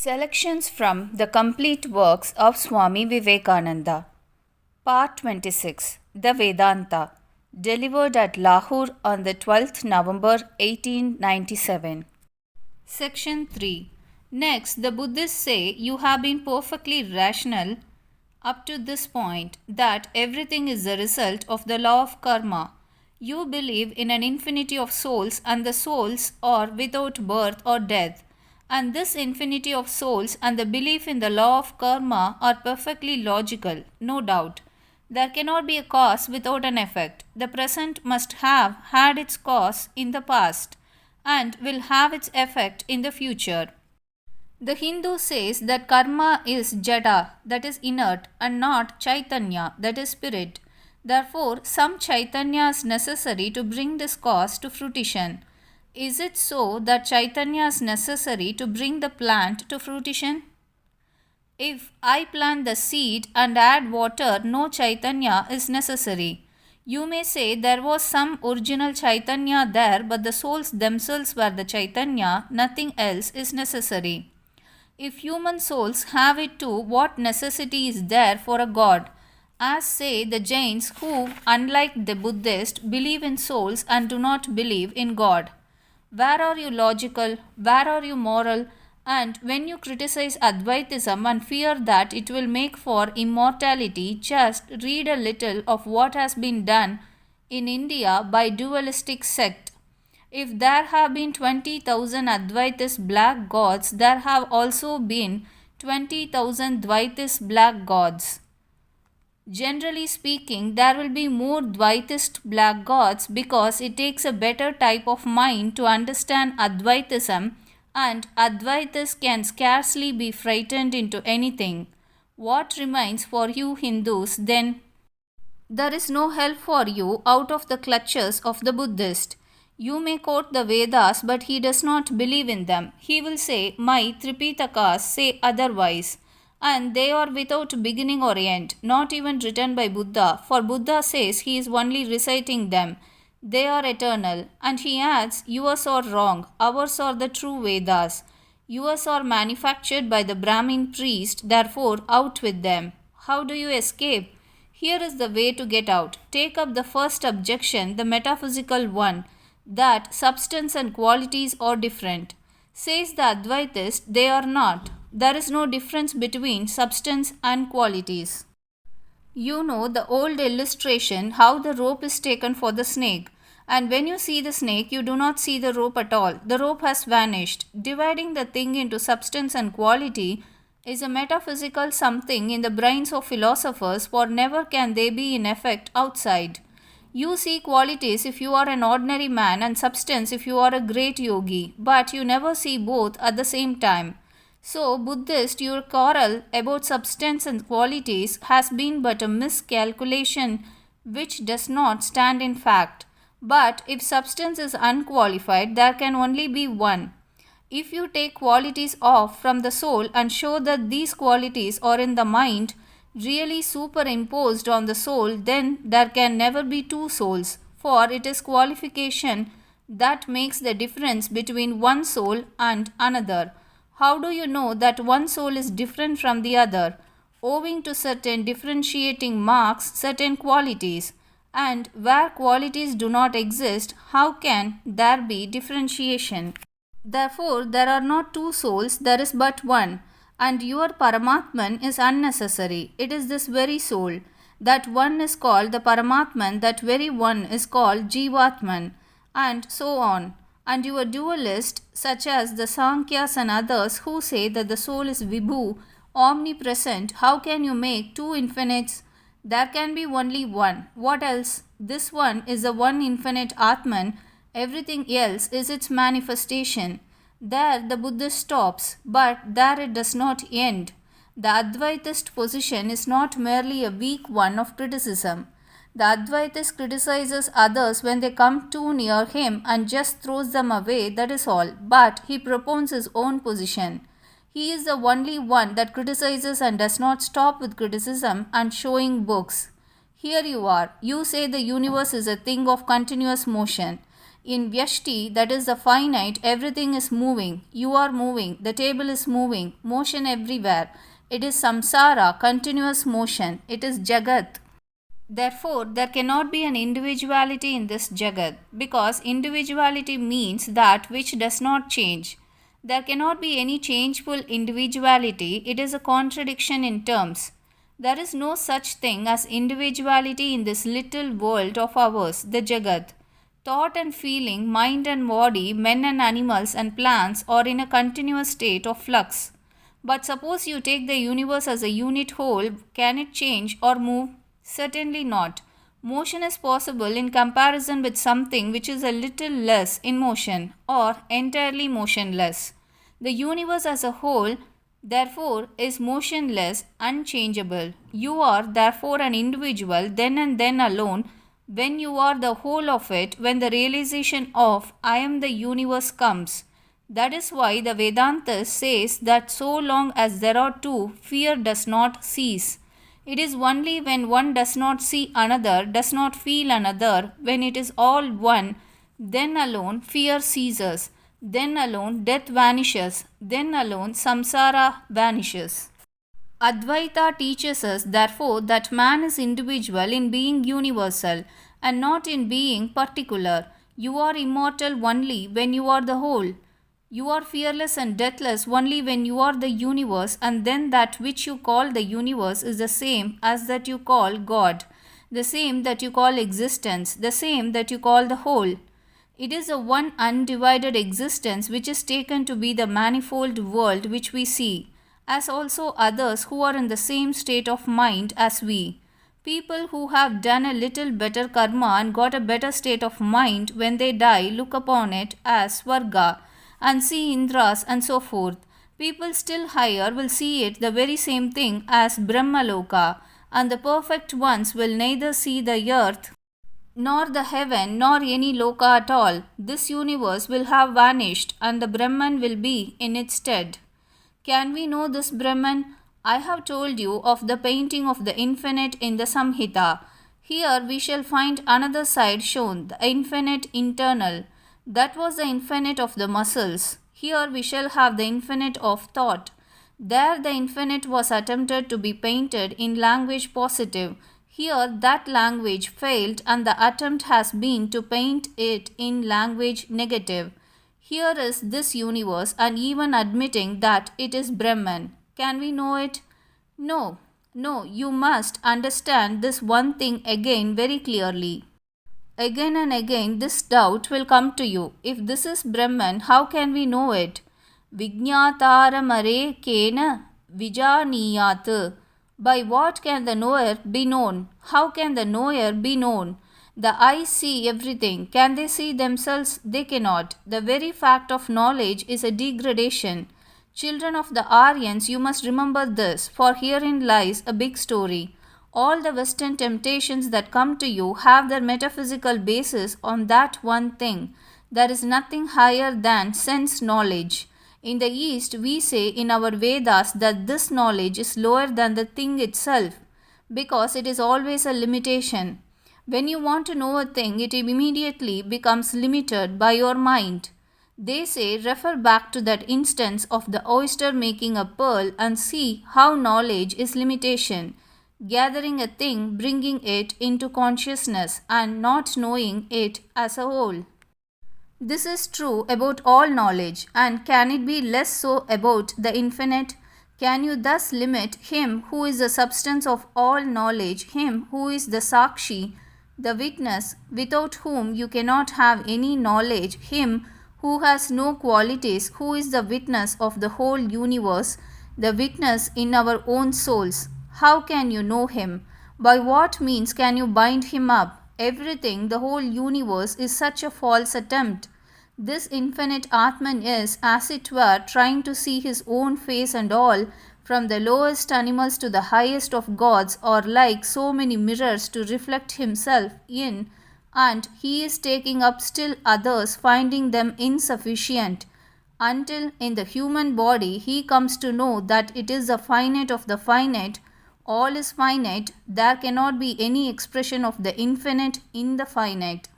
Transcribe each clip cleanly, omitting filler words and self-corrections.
Selections from the complete works of Swami Vivekananda. Part 26. The Vedanta. Delivered at Lahore on the 12th November 1897. Section 3. Next, the Buddhists say you have been perfectly rational up to this point, that everything is the result of the law of karma. You believe in an infinity of souls, and the souls are without birth or death. And this infinity of souls and the belief in the law of karma are perfectly logical, no doubt. There cannot be a cause without an effect. The present must have had its cause in the past and will have its effect in the future. The Hindu says that karma is jada, that is inert, and not chaitanya, that is spirit. Therefore, some chaitanya is necessary to bring this cause to fruition. Is it so that chaitanya is necessary to bring the plant to fruition? If I plant the seed and add water, no chaitanya is necessary. You may say there was some original chaitanya there, but the souls themselves were the chaitanya, nothing else is necessary. If human souls have it too, what necessity is there for a god? As say the Jains, who, unlike the Buddhists, believe in souls and do not believe in God. Where are you logical? Where are you moral? And when you criticize Advaitism and fear that it will make for immortality, just read a little of what has been done in India by dualistic sect. If there have been 20,000 Advaitist black gods, there have also been 20,000 Dvaitist black gods. Generally speaking, there will be more Dvaitist black gods because it takes a better type of mind to understand Advaitism, and Advaitists can scarcely be frightened into anything. What remains for you Hindus then? There is no help for you out of the clutches of the Buddhist. You may quote the Vedas, but he does not believe in them. He will say, my Tripitakas say otherwise, and they are without beginning or end, not even written by Buddha, for Buddha says he is only reciting them. They are eternal. And he adds, yours are wrong, ours are the true Vedas. Yours are manufactured by the Brahmin priest, therefore out with them. How do you escape? Here is the way to get out. Take up the first objection, the metaphysical one, that substance and qualities are different. Says the Advaitist, they are not. There is no difference between substance and qualities. You know the old illustration how the rope is taken for the snake, and when you see the snake you do not see the rope at all. The rope has vanished. Dividing the thing into substance and quality is a metaphysical something in the brains of philosophers, for never can they be in effect outside. You see qualities if you are an ordinary man and substance if you are a great yogi, but you never see both at the same time. So, Buddhist, your quarrel about substance and qualities has been but a miscalculation which does not stand in fact. But if substance is unqualified, there can only be one. If you take qualities off from the soul and show that these qualities are in the mind, really superimposed on the soul, then there can never be two souls, for it is qualification that makes the difference between one soul and another. How do you know that one soul is different from the other? Owing to certain differentiating marks, certain qualities. And where qualities do not exist, how can there be differentiation? Therefore, there are not two souls, there is but one. And your Paramatman is unnecessary. It is this very soul. That one is called the Paramatman, that very one is called Jivatman, and so on. And your dualists, such as the Sankhyas and others who say that the soul is Vibhu, omnipresent, how can you make two infinites? There can be only one. What else? This one is the one infinite Atman, everything else is its manifestation. There the Buddhist stops, but there it does not end. The Advaitist position is not merely a weak one of criticism. The Advaitist criticizes others when they come too near him and just throws them away, that is all. But he proposes his own position. He is the only one that criticizes and does not stop with criticism and showing books. Here you are. You say the universe is a thing of continuous motion. In Vyashti, that is the finite, everything is moving. You are moving. The table is moving. Motion everywhere. It is samsara, continuous motion. It is jagat. Therefore, there cannot be an individuality in this Jagat because individuality means that which does not change. There cannot be any changeful individuality, it is a contradiction in terms. There is no such thing as individuality in this little world of ours, the Jagat. Thought and feeling, mind and body, men and animals and plants are in a continuous state of flux. But suppose you take the universe as a unit whole, can it change or move? Certainly not. Motion is possible in comparison with something which is a little less in motion or entirely motionless. The universe as a whole, therefore, is motionless, unchangeable. You are, therefore, an individual then and then alone when you are the whole of it, when the realization of I am the universe comes. That is why the Vedanta says that so long as there are two, fear does not cease. It is only when one does not see another, does not feel another, when it is all one, then alone fear ceases, then alone death vanishes, then alone samsara vanishes. Advaita teaches us, therefore, that man is individual in being universal and not in being particular. You are immortal only when you are the whole. You are fearless and deathless only when you are the universe, and then that which you call the universe is the same as that you call God, the same that you call existence, the same that you call the whole. It is a one undivided existence which is taken to be the manifold world which we see, as also others who are in the same state of mind as we. People who have done a little better karma and got a better state of mind when they die look upon it as Swarga and see Indras and so forth. People still higher will see it the very same thing as Brahmaloka, and the perfect ones will neither see the earth nor the heaven nor any loka at all. This universe will have vanished and the Brahman will be in its stead. Can we know this Brahman? I have told you of the painting of the infinite in the Samhita. Here we shall find another side shown, the infinite internal. That was the infinite of the muscles. Here we shall have the infinite of thought. There the infinite was attempted to be painted in language positive. Here that language failed and the attempt has been to paint it in language negative. Here is this universe and even admitting that it is Brahman. Can we know it? No, no, you must understand this one thing again very clearly. Again and again this doubt will come to you. If this is Brahman, how can we know it? Vijñātāramare kena vijaniyat. By what can the knower be known? How can the knower be known? The eyes see everything. Can they see themselves? They cannot. The very fact of knowledge is a degradation. Children of the Aryans, you must remember this, for herein lies a big story. All the Western temptations that come to you have their metaphysical basis on that one thing. There is nothing higher than sense knowledge. In the East, we say in our Vedas that this knowledge is lower than the thing itself, because it is always a limitation. When you want to know a thing, it immediately becomes limited by your mind. They say, refer back to that instance of the oyster making a pearl and see how knowledge is limitation. Gathering a thing, bringing it into consciousness and not knowing it as a whole. This is true about all knowledge, and can it be less so about the infinite? Can you thus limit him who is the substance of all knowledge, him who is the Sakshi, the witness, without whom you cannot have any knowledge, him who has no qualities, who is the witness of the whole universe, the witness in our own souls? How can you know him? By what means can you bind him up? Everything, the whole universe, is such a false attempt. This infinite Atman is, as it were, trying to see his own face, and all, from the lowest animals to the highest of gods, are like so many mirrors to reflect himself in, and he is taking up still others, finding them insufficient, until in the human body he comes to know that it is the finite of the finite. All is finite, there cannot be any expression of the infinite in the finite.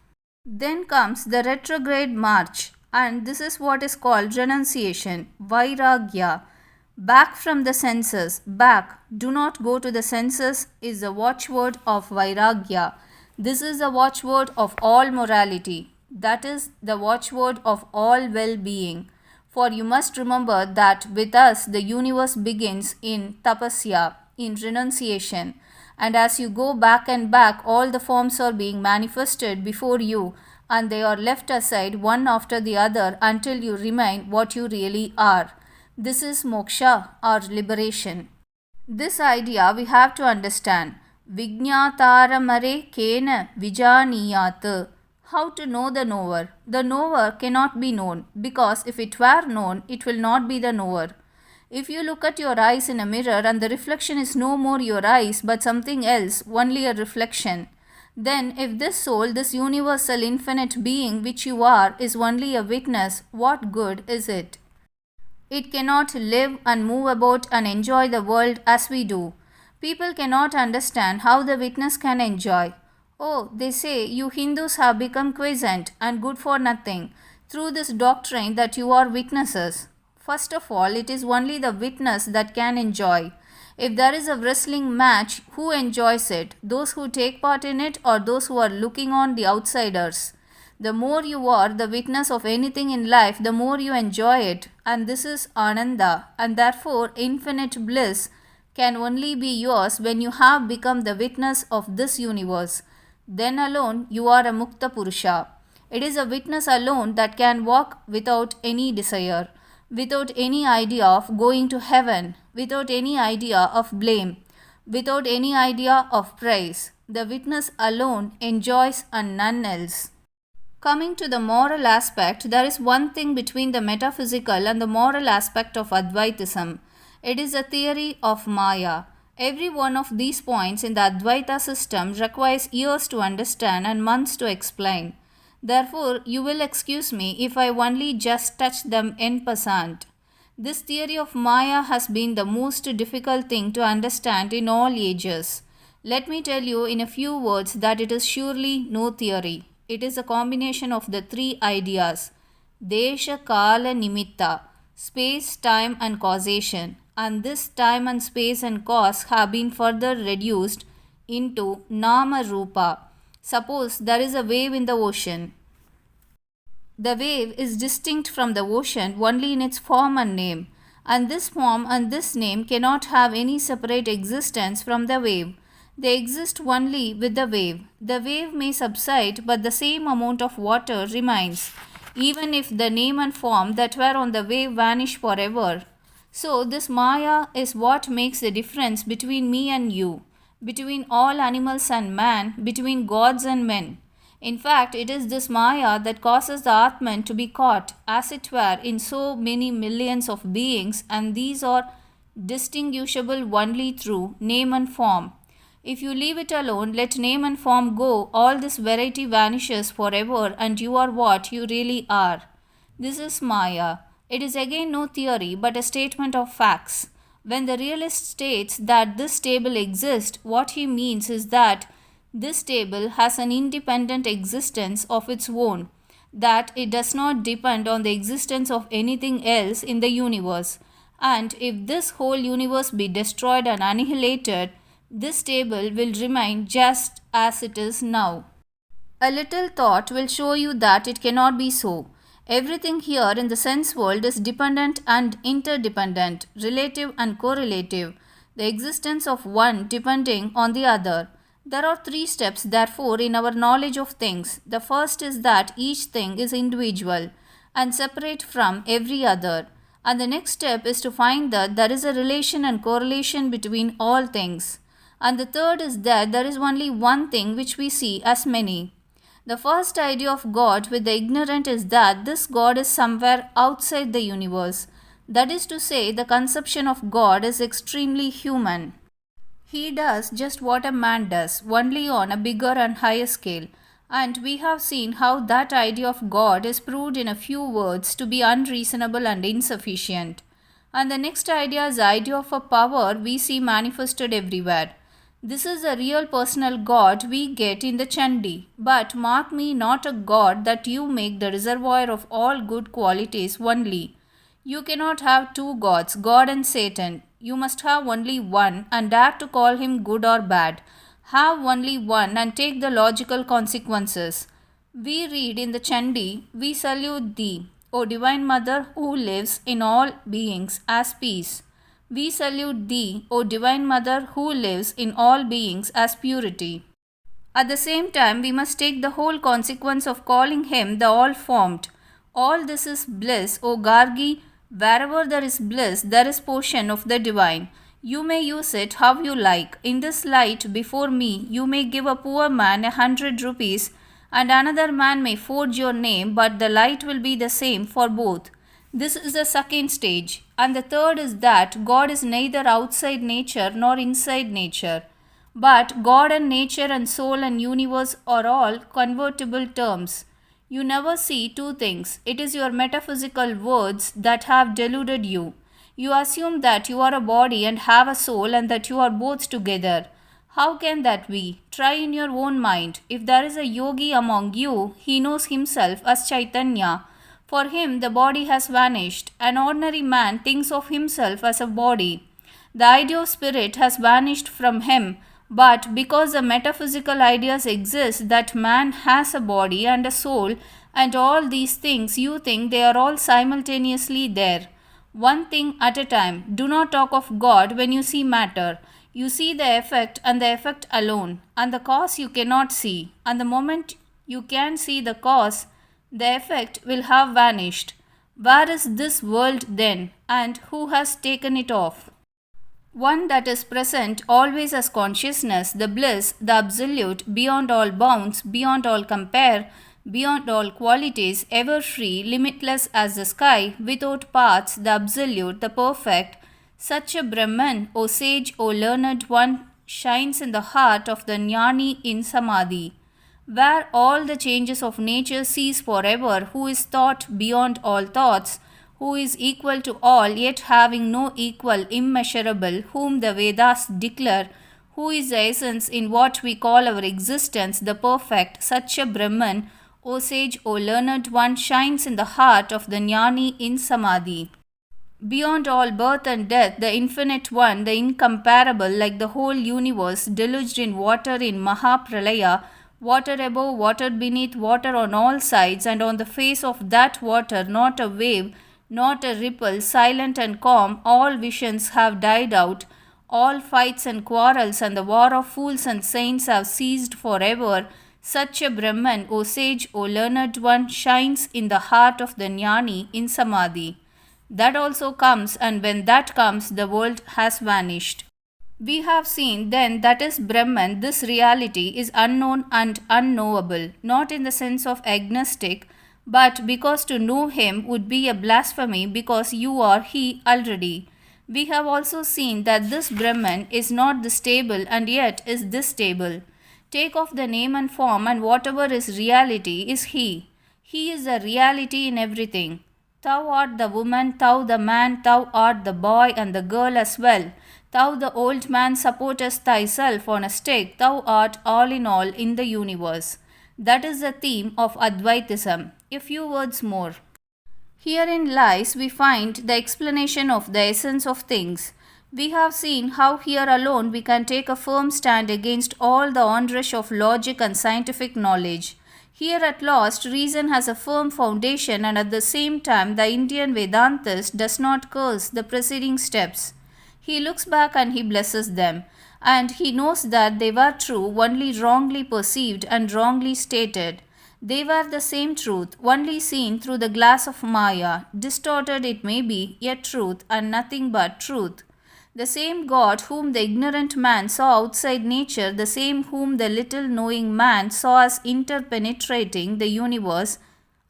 Then comes the retrograde march, and this is what is called renunciation, vairagya. Back from the senses, back, do not go to the senses, is the watchword of vairagya. This is the watchword of all morality, that is the watchword of all well being. For you must remember that with us the universe begins in tapasya, in renunciation, and as you go back and back, all the forms are being manifested before you, and they are left aside one after the other until you remain what you really are. This is moksha or liberation. This idea we have to understand. Vijñātāramare kena vijaniyat. How to know the knower? The knower cannot be known, because if it were known, it will not be the knower. If you look at your eyes in a mirror and the reflection is no more your eyes but something else, only a reflection, then if this soul, this universal infinite being which you are, is only a witness, what good is it? It cannot live and move about and enjoy the world as we do. People cannot understand how the witness can enjoy. Oh, they say, you Hindus have become quiescent and good for nothing through this doctrine that you are witnesses. First of all, it is only the witness that can enjoy. If there is a wrestling match, who enjoys it? Those who take part in it or those who are looking on, the outsiders? The more you are the witness of anything in life, the more you enjoy it. And this is Ananda, and therefore infinite bliss can only be yours when you have become the witness of this universe. Then alone you are a Mukta Purusha. It is a witness alone that can walk without any desire, without any idea of going to heaven, without any idea of blame, without any idea of praise. The witness alone enjoys and none else. Coming to the moral aspect, there is one thing between the metaphysical and the moral aspect of Advaitism. It is a theory of Maya. Every one of these points in the Advaita system requires years to understand and months to explain. Therefore, you will excuse me if I only just touch them en passant. This theory of Maya has been the most difficult thing to understand in all ages. Let me tell you in a few words that it is surely no theory. It is a combination of the three ideas: Desha, Kala, Nimitta, space, time, and causation. And this time and space and cause have been further reduced into Nama Rupa. Suppose there is a wave in the ocean. The wave is distinct from the ocean only in its form and name, and this form and this name cannot have any separate existence from the wave. They exist only with the wave. The wave may subside, but the same amount of water remains, even if the name and form that were on the wave vanish forever. So, this Maya is what makes the difference between me and you, between all animals and man, between gods and men. In fact, it is this Maya that causes the Atman to be caught, as it were, in so many millions of beings, and these are distinguishable only through name and form. If you leave it alone, let name and form go, all this variety vanishes forever, and you are what you really are. This is Maya. It is again no theory, but a statement of facts. When the realist states that this table exists, what he means is that this table has an independent existence of its own, that it does not depend on the existence of anything else in the universe. And if this whole universe be destroyed and annihilated, this table will remain just as it is now. A little thought will show you that it cannot be so. Everything here in the sense world is dependent and interdependent, relative and correlative, the existence of one depending on the other. There are three steps, therefore, in our knowledge of things. The first is that each thing is individual and separate from every other. And the next step is to find that there is a relation and correlation between all things. And the third is that there is only one thing which we see as many. The first idea of God with the ignorant is that this God is somewhere outside the universe. That is to say, the conception of God is extremely human. He does just what a man does, only on a bigger and higher scale. And we have seen how that idea of God is proved in a few words to be unreasonable and insufficient. And the next idea is the idea of a power we see manifested everywhere. This is a real personal God we get in the Chandi. But mark me not a God that you make the reservoir of all good qualities only. You cannot have two gods, God and Satan. You must have only one and dare to call him good or bad. Have only one and take the logical consequences. We read in the Chandi, we salute thee, O Divine Mother who lives in all beings as peace. We salute thee, O Divine Mother who lives in all beings as purity. At the same time, we must take the whole consequence of calling him the all-formed. All this is bliss, O Gargi. Wherever there is bliss, there is portion of the divine. You may use it how you like. In this light before me, you may give a poor man 100 rupees, and another man may forge your name, but the light will be the same for both. This is the second stage. And the third is that God is neither outside nature nor inside nature. But God and nature and soul and universe are all convertible terms. You never see two things. It is your metaphysical words that have deluded you. You assume that you are a body and have a soul and that you are both together. How can that be? Try in your own mind. If there is a yogi among you, he knows himself as Chaitanya. For him, the body has vanished. An ordinary man thinks of himself as a body. The idea of spirit has vanished from him, but because the metaphysical ideas exist that man has a body and a soul and all these things, you think they are all simultaneously there. One thing at a time. Do not talk of God when you see matter. You see the effect and the effect alone, and the cause you cannot see. And the moment you can see the cause, the effect will have vanished. Where is this world then, and who has taken it off? One that is present always as consciousness, the bliss, the absolute, beyond all bounds, beyond all compare, beyond all qualities, ever free, limitless as the sky, without parts, the absolute, the perfect. Such a Brahman, O sage, O learned one, shines in the heart of the Jnani in Samadhi, where all the changes of nature cease forever, who is thought beyond all thoughts, who is equal to all, yet having no equal, immeasurable, whom the Vedas declare, who is the essence in what we call our existence, the perfect, such a Brahman, O sage, O learned one, shines in the heart of the Jnani in Samadhi. Beyond all birth and death, the infinite one, the incomparable, like the whole universe, deluged in water in Mahapralaya, water above, water beneath, water on all sides, and on the face of that water not a wave, not a ripple, silent and calm, all visions have died out, all fights and quarrels and the war of fools and saints have ceased forever. Such a Brahman, O sage, O learned one, shines in the heart of the Jnani in Samadhi. That also comes, and when that comes, the world has vanished. We have seen then that is Brahman, this reality is unknown and unknowable, not in the sense of agnostic, but because to know him would be a blasphemy because you are he already. We have also seen that this Brahman is not this stable and yet is this stable. Take off the name and form, and whatever is reality is he. He is the reality in everything. Thou art the woman, thou the man, thou art the boy and the girl as well. Thou the old man supportest thyself on a stick, thou art all in the universe. That is the theme of Advaitism. A few words more. Herein lies, we find, the explanation of the essence of things. We have seen how here alone we can take a firm stand against all the onrush of logic and scientific knowledge. Here at last reason has a firm foundation, and at the same time the Indian Vedantist does not curse the preceding steps. He looks back and he blesses them, and he knows that they were true, only wrongly perceived and wrongly stated. They were the same truth, only seen through the glass of Maya, distorted it may be, yet truth and nothing but truth. The same God whom the ignorant man saw outside nature, the same whom the little knowing man saw as interpenetrating the universe,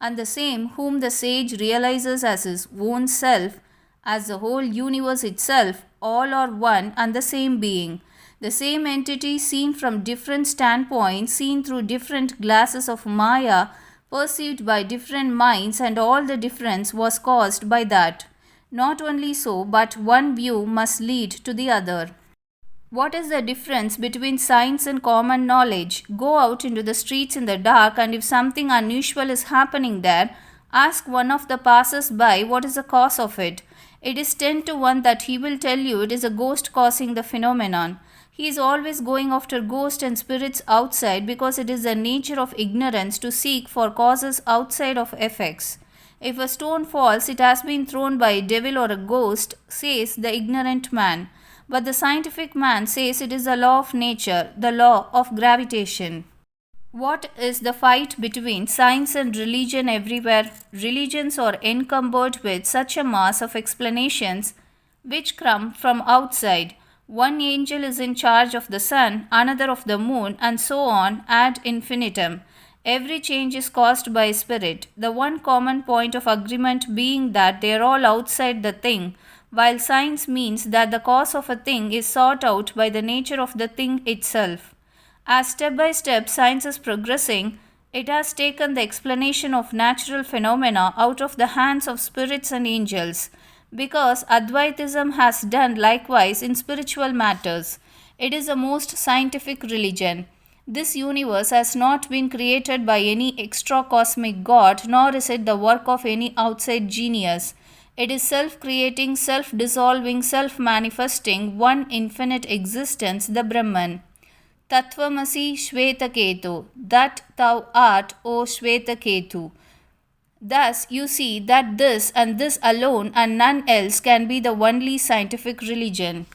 and the same whom the sage realizes as his own self, as the whole universe itself, all are one and the same being. The same entity seen from different standpoints, seen through different glasses of Maya, perceived by different minds, and all the difference was caused by that. Not only so, but one view must lead to the other. What is the difference between science and common knowledge? Go out into the streets in the dark, and if something unusual is happening there, ask one of the passers by what is the cause of it. It is 10 to 1 that he will tell you it is a ghost causing the phenomenon. He is always going after ghosts and spirits outside because it is the nature of ignorance to seek for causes outside of effects. If a stone falls, it has been thrown by a devil or a ghost, says the ignorant man. But the scientific man says it is the law of nature, the law of gravitation. What is the fight between science and religion everywhere? Religions are encumbered with such a mass of explanations which come from outside. One angel is in charge of the sun, another of the moon, and so on ad infinitum. Every change is caused by spirit, the one common point of agreement being that they are all outside the thing, while science means that the cause of a thing is sought out by the nature of the thing itself. As step by step science is progressing, it has taken the explanation of natural phenomena out of the hands of spirits and angels, because Advaitism has done likewise in spiritual matters. It is the most scientific religion. This universe has not been created by any extra cosmic god, nor is it the work of any outside genius. It is self creating, self dissolving, self manifesting, one infinite existence, the Brahman. Tattvamasi Shvetaketu, that thou art, O Shvetaketu. Thus, you see that this and this alone and none else can be the only scientific religion.